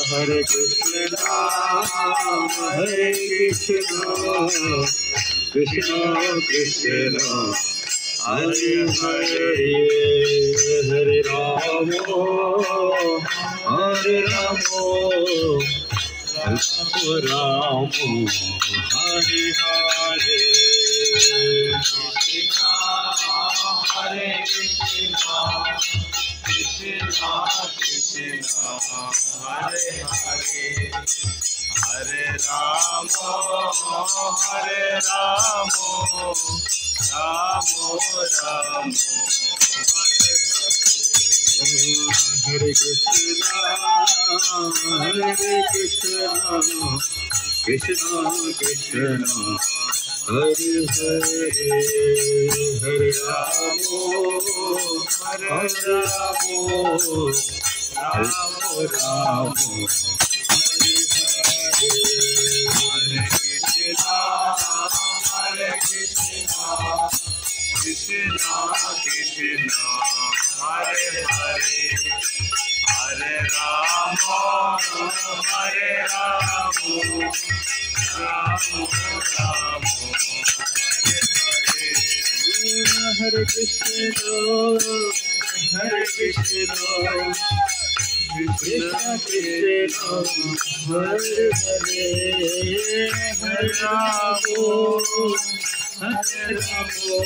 Hare Krishna, Hare Krishna, Krishna Krishna, Hare Hare, Hare Rama, Hare Rama, Rama Rama, Hare Hare. Hare Krishna, Krishna Krishna, Hare Hare, Hare Rama, Hare Rama, Rama Rama, Hare Hare. Hare Krishna, Hare Krishna, Krishna Krishna, Hare Hare, Hare Rama, Hare Rama, Rama Rama, Hare Hare. Hare Krishna, Hare Krishna, Krishna Krishna, Hare Hare, Hare Rama, Hare Rama, Rama Rama, Hare Hare. Hare Krishna, Hare Krishna, Krishna Krishna, Hare Hare, Hare Rama, Hare Rama,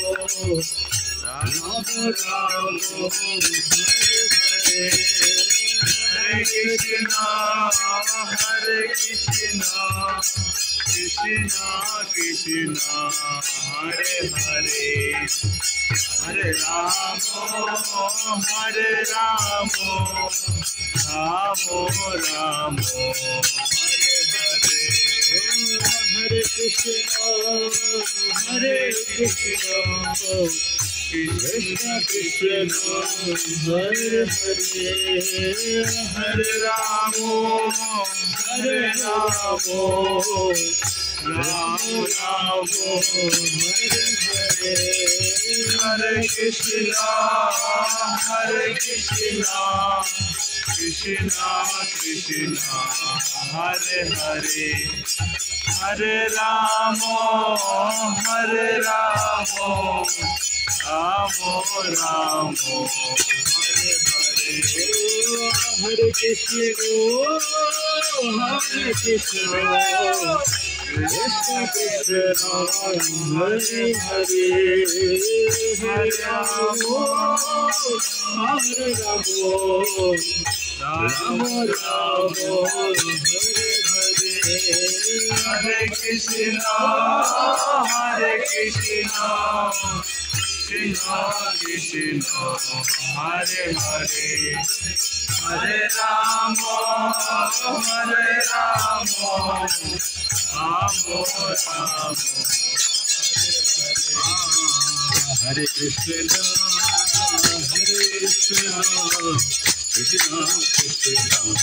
Rama Rama, Hare Hare. Hare Krishna, Hare Krishna, Krishna Krishna, Hare Hare, Hare Rama, Hare Rama, Rama Rama, Hare Hare. Hare Krishna, Hare Krishna, Krishna Krishna, Hare Hare, Hare Rama, Hare Rama, Rama Rama, Hare Hare. Hare Krishna, Hare Krishna, Krishna Krishna, Hare Hare, Hare Rama, Hare Rama, Rama Rama, Hare Hare. Hare Krishna, Hare Krishna, Krishna Krishna, Hare Hare, Hare Rama, Hare Rama, Rama Rama, Hare Hare. Hare Krishna, Hare Krishna, Krishna Krishna, Hare Hare, Hare Rama, Hare Rama, Rama Rama, Hare Krishna, Hare Krishna, Krishna Krishna.